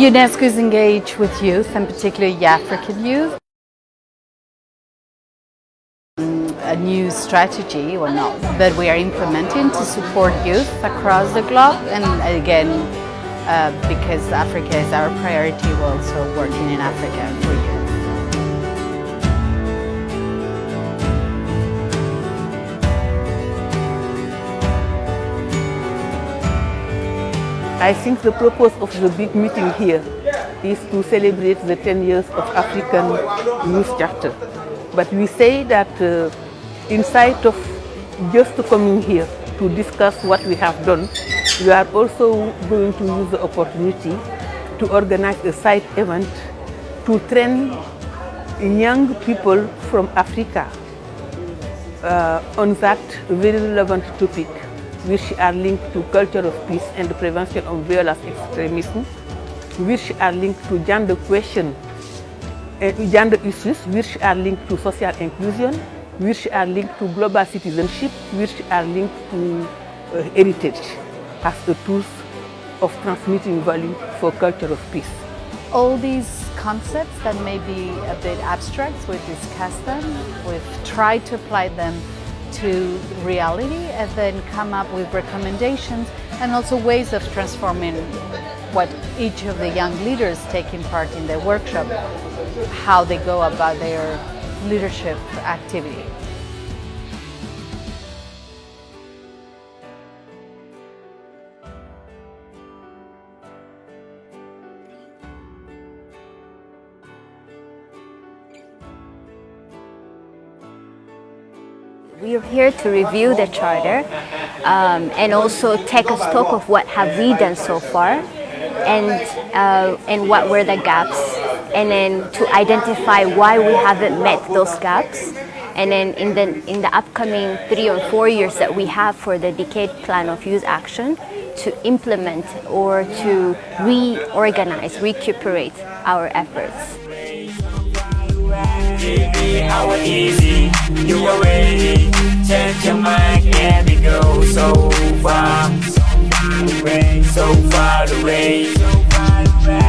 UNESCO is engaged with youth, and particularly African youth. A new strategy, or not, that we are implementing to support youth across the globe, and again, because Africa is our priority, we're also working in Africa for youth. I think the purpose of the big meeting here is to celebrate the 10 years of African Youth Charter. But we say that inside of just coming here to discuss what we have done, we are also going to use the opportunity to organize a side event to train young people from Africa on that very relevant topic, which are linked to culture of peace and the prevention of violence extremism, which are linked to gender question, gender issues, which are linked to social inclusion, which are linked to global citizenship, which are linked to heritage as a tool of transmitting value for culture of peace. All these concepts that may be a bit abstract, we've discussed them, we've tried to apply them to reality and then come up with recommendations and also ways of transforming what each of the young leaders taking part in the workshop, how they go about their leadership activity. We are here to review the charter and also take a stock of what have we done so far and what were the gaps, and then to identify why we haven't met those gaps, and then in the upcoming 3 or 4 years that we have for the decade plan of youth action to implement or to reorganize, recuperate our efforts. Give me how easy you are ready. Change your mind and we go so far away, so far away.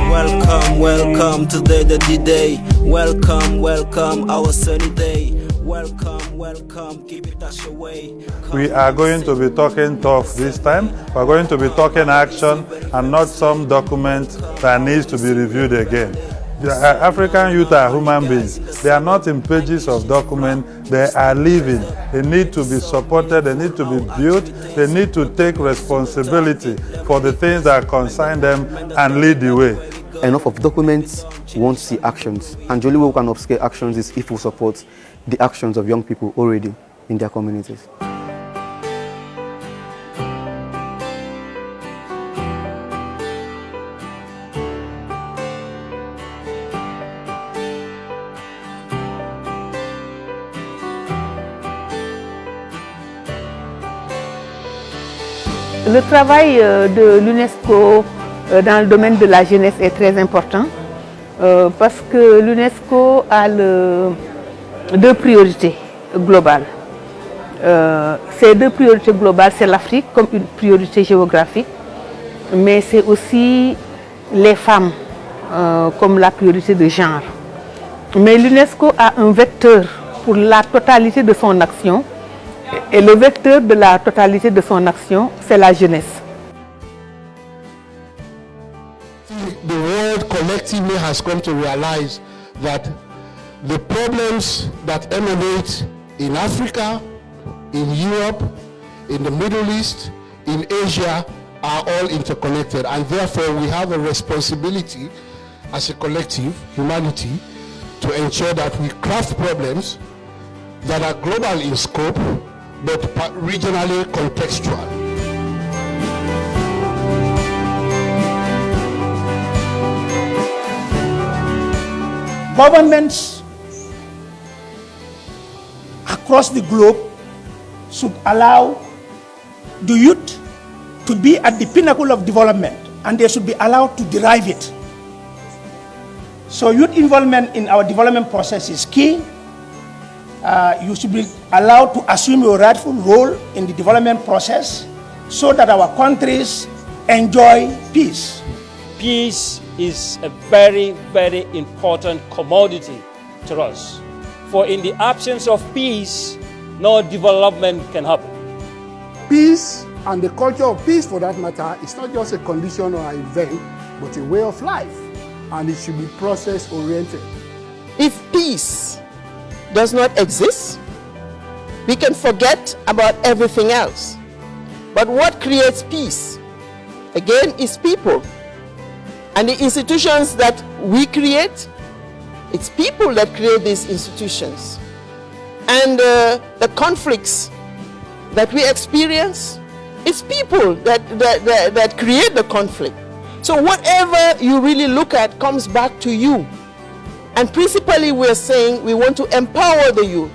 Welcome, welcome to the D-Day. Welcome, welcome our sunny day. Welcome, welcome, keep it as your way. We are going to be talking tough this time. We're going to be talking action and not some document that needs to be reviewed again. The African youth are human beings. They are not in pages of documents, they are living. They need to be supported, they need to be built, they need to take responsibility for the things that concern them and lead the way. Enough of documents, we want to see actions. And the only way we can upscale actions is if we support the actions of young people already in their communities. Le travail de l'UNESCO dans le domaine de la jeunesse est très important parce que l'UNESCO a deux priorités globales. Ces deux priorités globales, c'est l'Afrique comme une priorité géographique, mais c'est aussi les femmes comme la priorité de genre. Mais l'UNESCO a un vecteur pour la totalité de son action. Et le vecteur de la totalité de son action, c'est la jeunesse. The world collectively has come to realize that the problems that emanate in Africa, in Europe, in the Middle East, in Asia are all interconnected, and therefore we have a responsibility as a collective, humanity, to ensure that we craft problems that are global in scope but regionally contextual. Governments across the globe should allow the youth to be at the pinnacle of development, and they should be allowed to derive it. So youth involvement in our development process is key. You should be allowed to assume your rightful role in the development process so that our countries enjoy peace. Peace is a very, very important commodity to us. For in the absence of peace, no development can happen. Peace, and the culture of peace for that matter, is not just a condition or an event, but a way of life, and it should be process-oriented. If peace does not exist, we can forget about everything else. But what creates peace, again, is people. And the institutions that we create, it's people that create these institutions. And the conflicts that we experience, it's people that create the conflict. So whatever you really look at comes back to you. And principally we're saying we want to empower the youth.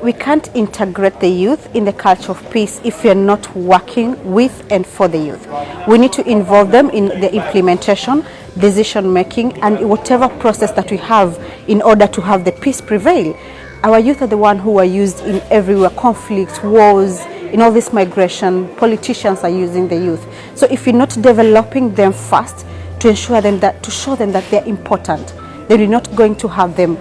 We can't integrate the youth in the culture of peace if we are not working with and for the youth. We need to involve them in the implementation, decision making, and whatever process that we have in order to have the peace prevail. Our youth are the ones who are used in everywhere, conflicts, wars, in all this migration. Politicians are using the youth. So if you're not developing them fast to ensure them that, to show them that they're important, then we're not going to have them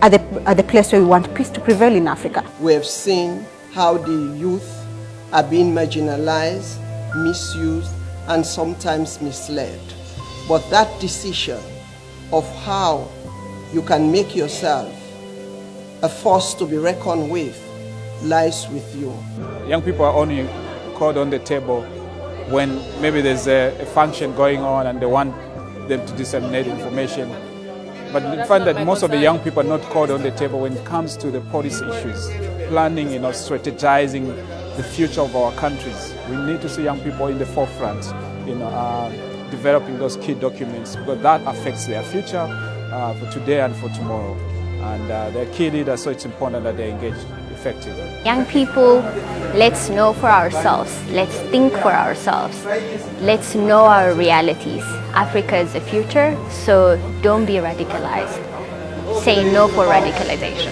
at the place where we want peace to prevail in Africa. We have seen how the youth are being marginalized, misused, and sometimes misled. But that decision of how you can make yourself a force to be reckoned with lies with you. Young people are only called on the table when maybe there's a function going on and they want them to disseminate information. But we find that most of the young people are not called on the table when it comes to the policy issues, planning, strategizing the future of our countries. We need to see young people in the forefront, developing those key documents, because that affects their future for today and for tomorrow. And they're key leaders, so it's important that they engage effectively. Young people, let's know for ourselves. Let's think for ourselves. Let's know our realities. Africa is the future, so don't be radicalized. Say no for radicalization.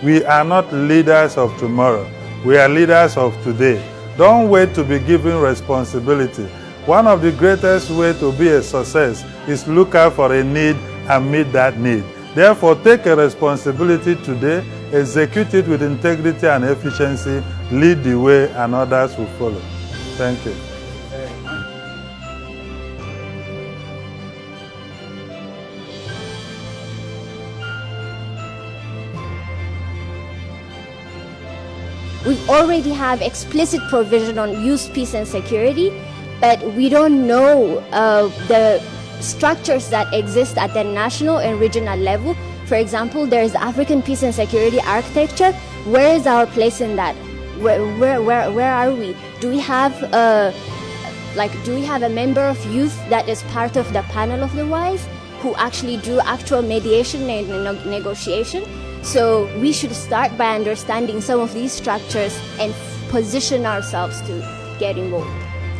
We are not leaders of tomorrow. We are leaders of today. Don't wait to be given responsibility. One of the greatest ways to be a success is look out for a need and meet that need. Therefore, take a responsibility today, execute it with integrity and efficiency, lead the way, and others will follow. Thank you. We already have explicit provision on youth, peace and security, but we don't know the structures that exist at the national and regional level. For example, there is African peace and security architecture. Where is our place in that? Where are we? Do we have a member of youth that is part of the panel of the wise who actually do actual mediation and negotiation? So we should start by understanding some of these structures and position ourselves to get involved.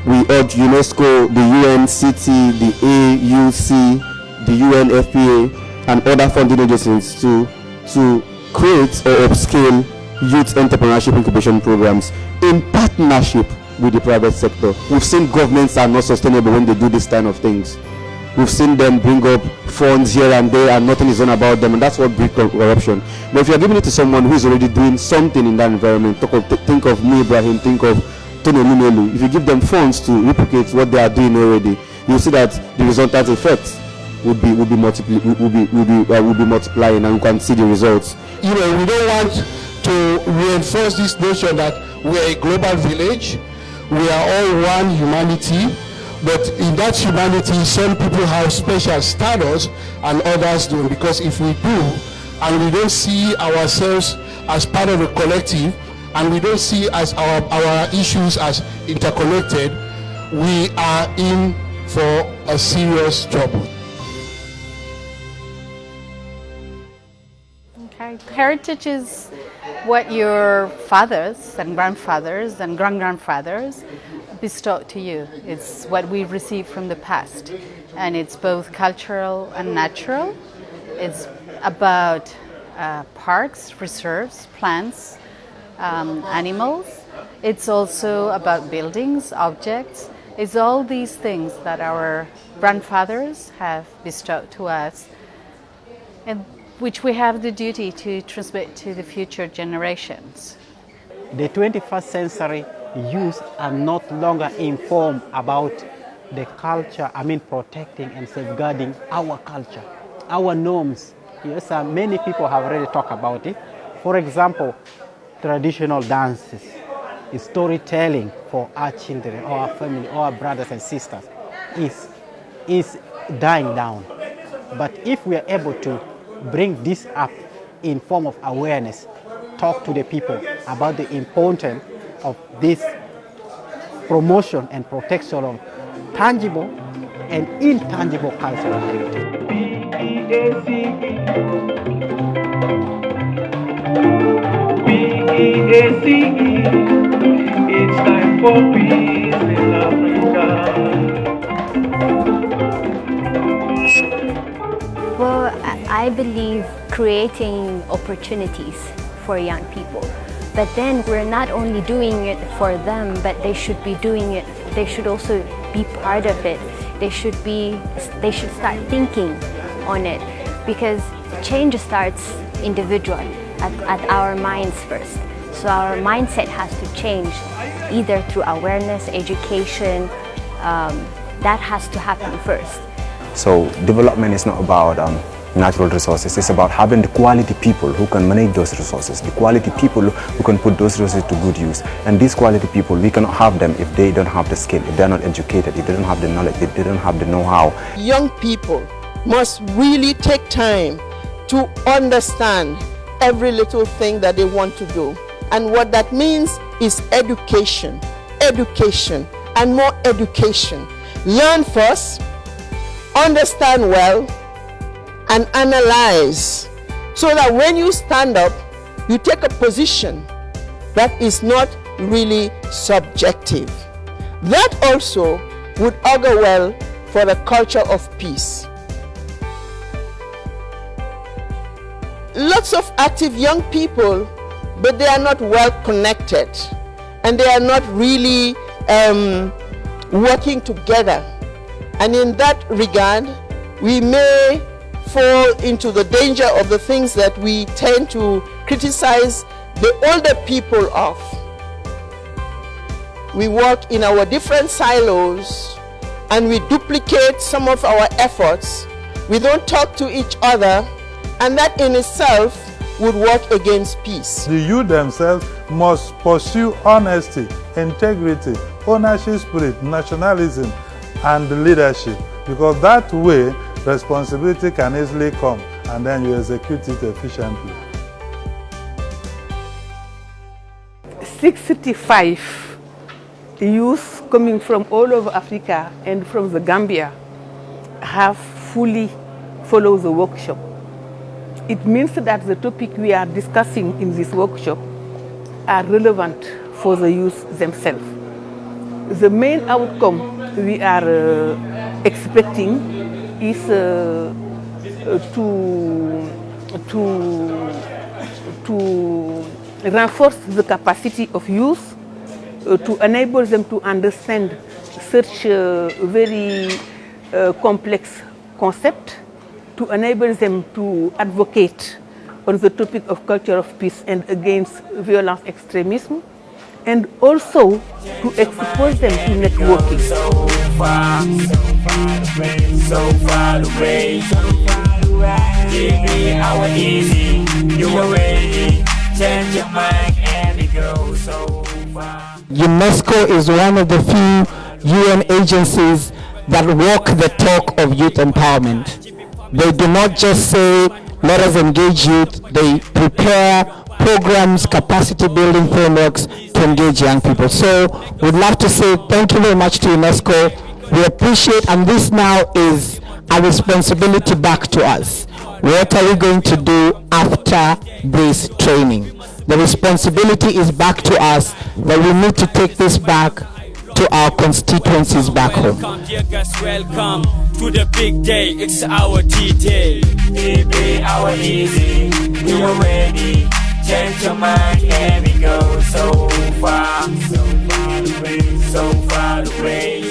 We urge UNESCO, the UNCT, the AUC, the UNFPA, and other funding agencies to create or upscale youth entrepreneurship incubation programs in partnership with the private sector. We've seen governments are not sustainable when they do this kind of things. We've seen them bring up funds here and there and nothing is done about them, and that's what breeds corruption. But if you're giving it to someone who is already doing something in that environment, think of me, Ibrahim, think of Tony Lumelu. If you give them funds to replicate what they are doing already, you'll see that the resultant effect will be multiplying, and you can see the results. We don't want to reinforce this notion that we are a global village. We are all one humanity. But in that humanity, some people have special status and others don't. Because if we do, and we don't see ourselves as part of a collective, and we don't see as our issues as interconnected, we are in for a serious trouble. Okay. Heritage is what your fathers and grandfathers and grand-grandfathers bestowed to you. It's what we received from the past, and it's both cultural and natural. It's about parks, reserves, plants, animals. It's also about buildings, objects. It's all these things that our grandfathers have bestowed to us, and which we have the duty to transmit to the future generations. The 21st century youth are not longer informed about the culture, protecting and safeguarding our culture, our norms. Yes, many people have already talked about it. For example, traditional dances, storytelling for our children, or our family, or our brothers and sisters is dying down. But if we are able to bring this up in form of awareness, talk to the people about the importance of this promotion and protection of tangible and intangible cultural heritage. It's time for peace in Africa. Well, I believe creating opportunities for young people. But then we're not only doing it for them, but they should be doing it. They should also be part of it. They should start thinking on it, because change starts individually at our minds first. So our mindset has to change, either through awareness, education. That has to happen first. So development is not about natural resources. It's about having the quality people who can manage those resources, the quality people who can put those resources to good use. And these quality people, we cannot have them if they don't have the skill, if they're not educated, if they don't have the knowledge, if they don't have the know-how. Young people must really take time to understand every little thing that they want to do. And what that means is education, education, and more education. Learn first, understand well, and analyze, so that when you stand up, you take a position that is not really subjective. That also would augur well for the culture of peace. Lots of active young people, but they are not well connected, and they are not really working together. And in that regard, we may fall into the danger of the things that we tend to criticize the older people of. We work in our different silos, and we duplicate some of our efforts. We don't talk to each other, and that in itself would work against peace. The youth themselves must pursue honesty, integrity, ownership spirit, nationalism, and leadership, because that way responsibility can easily come, and then you execute it efficiently. 65 youth coming from all over Africa and from the Gambia have fully followed the workshop. It means that the topic we are discussing in this workshop are relevant for the youth themselves. The main outcome we are expecting is to reinforce the capacity of youth, to enable them to understand such a very complex concept, to enable them to advocate on the topic of culture of peace and against violent extremism, and also to expose them to networking. So far away. Give me our easy, you are ready. Change your mind and we go so far. UNESCO is one of the few UN agencies that walk the talk of youth empowerment. They do not just say, let us engage youth, they prepare programs, capacity building frameworks to engage young people. So we'd love to say thank you very much to UNESCO. We appreciate, and this now is a responsibility back to us. What are we going to do after this training? The responsibility is back to us, that we need to take this back to our constituencies back home. Dear guests, welcome to the big day. It's our D-Day. Our easy, we are ready. change your mind and we go so far away, so far away.